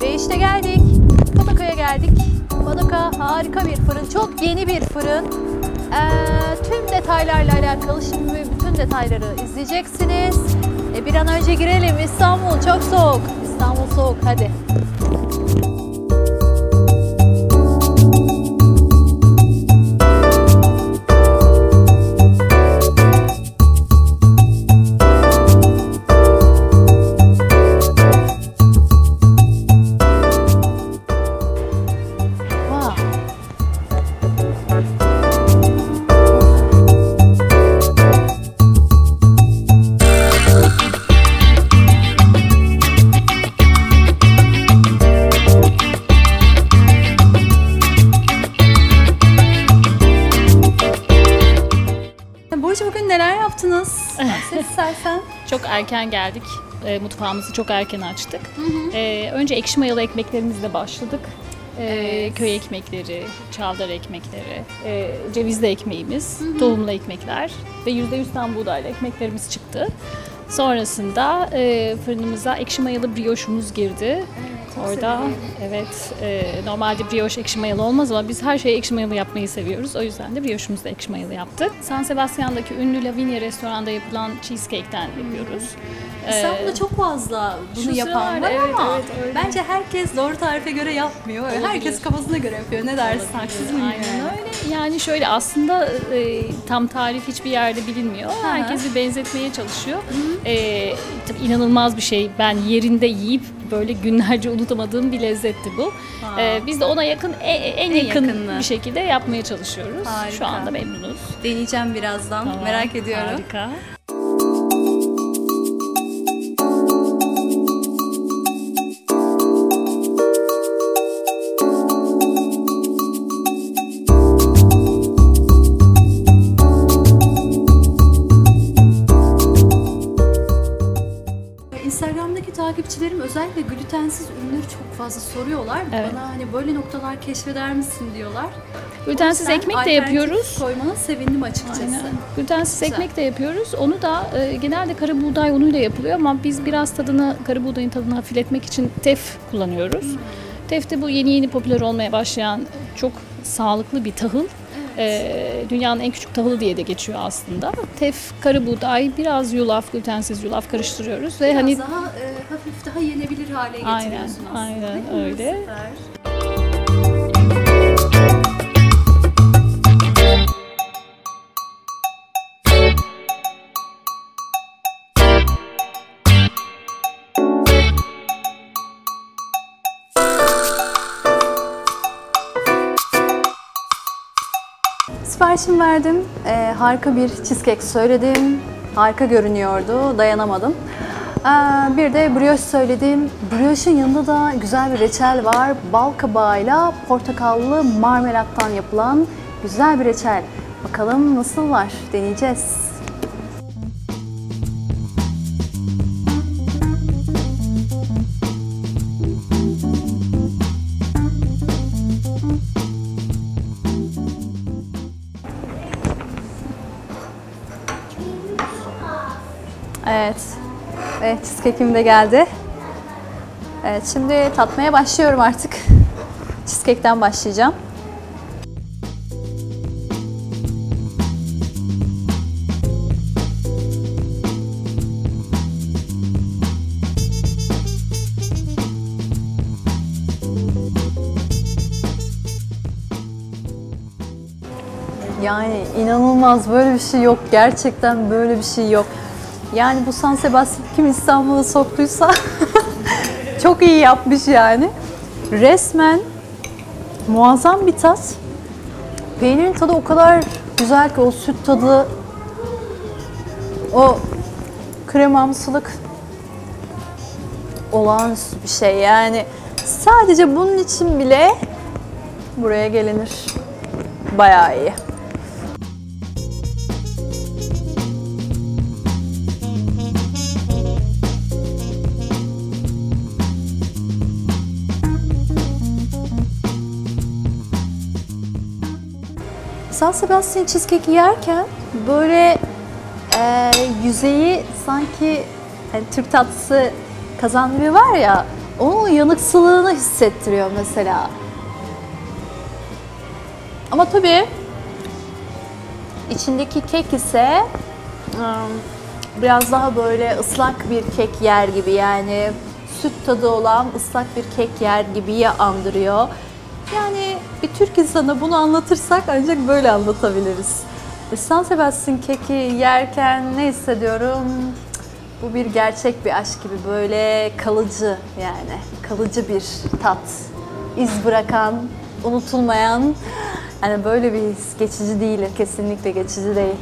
Ve işte geldik. Padoka'ya geldik. Padoka harika bir fırın. Çok yeni bir fırın. Tüm detaylarla alakalı şimdi bütün detayları izleyeceksiniz. Bir an önce girelim. İstanbul çok soğuk. İstanbul soğuk. Hadi. Bugün neler yaptınız? Bahset istersen. Çok erken geldik. Mutfağımızı çok erken açtık. Önce ekşi mayalı ekmeklerimizle başladık. Evet. Köy ekmekleri, çavdar ekmekleri, cevizli ekmeğimiz, tohumlu ekmekler ve %100 tam buğdaylı ekmeklerimiz çıktı. Sonrasında fırınımıza ekşi mayalı brioşumuz girdi. Orada evet normalde brioş ekşi mayalı olmaz ama biz her şeyi ekşi mayalı yapmayı seviyoruz. O yüzden de brioşumuzu da ekşi mayalı yaptık. San Sebastian'daki ünlü Lavinia restoranda yapılan cheesecake'ten yapıyoruz. İstanbul'da çok fazla bunu yapan var ama bence herkes doğru tarife göre yapmıyor. Olabilir. Herkes kafasına göre yapıyor. Ne dersin? Haksız mıyım? Aynen öyle. Yani şöyle aslında tam tarif hiçbir yerde bilinmiyor. Herkes bir benzetmeye çalışıyor. Tabii inanılmaz bir şey. Ben yerinde yiyip böyle günlerce unutamadığım bir lezzetti bu. Biz de ona yakın, en yakın bir şekilde yapmaya çalışıyoruz. Harika. Şu anda memnunuz. Deneyeceğim birazdan. Tamam, merak ediyorum. Harika. Instagram'daki takipçilerim özellikle glutensiz ürünleri çok fazla soruyorlar. Evet. Bana hani böyle noktalar keşfeder misin diyorlar. Glutensiz ekmek de yapıyoruz. Koymana sevindim açıkçası. Aynen. Glutensiz ekmek de yapıyoruz. Onu da genelde kara buğday unuyla yapılıyor ama biz biraz kara buğdayın tadını hafifletmek için tef kullanıyoruz. Tef de bu yeni popüler olmaya başlayan çok sağlıklı bir tahıl. Dünyanın en küçük tahılı diye de geçiyor aslında. Tef, kara buğday, biraz yulaf, glutensiz yulaf karıştırıyoruz ve biraz daha hafif daha yenebilir hale getiriyorsun aslında. Aynen öyle. Süper. Siparişimi verdim. Harika bir cheesecake söyledim. Harika görünüyordu. Dayanamadım. Bir de brioche söyledim. Brioche'ın yanında da güzel bir reçel var. Bal kabağıyla portakallı marmelattan yapılan güzel bir reçel. Bakalım nasıl var? Deneyeceğiz. Evet. Evet, cheesecake'im de geldi. Evet, şimdi tatmaya başlıyorum artık. Cheesecake'ten başlayacağım. Yani inanılmaz, böyle bir şey yok. Gerçekten böyle bir şey yok. Yani bu San Sebastian kim İstanbul'a soktuysa çok iyi yapmış yani. Resmen muazzam bir tat. Peynirin tadı o kadar güzel ki, o süt tadı, o kremamsılık olağanüstü bir şey. Yani sadece bunun için bile buraya gelinir. Bayağı iyi. San Sebastian cheesecake'i yerken böyle yüzeyi sanki hani Türk tatlısı kazandığı var ya, o yanıksılığını hissettiriyor mesela. Ama tabii içindeki kek ise biraz daha böyle ıslak bir kek yer gibi, yani süt tadı olan ıslak bir kek yer gibiye andırıyor. Yani bir Türk insanı bunu anlatırsak ancak böyle anlatabiliriz. San Sebastian keki yerken ne hissediyorum? Bu bir gerçek bir aşk gibi, böyle kalıcı, yani kalıcı bir tat. İz bırakan, unutulmayan, yani böyle bir his, geçici değil, kesinlikle geçici değil.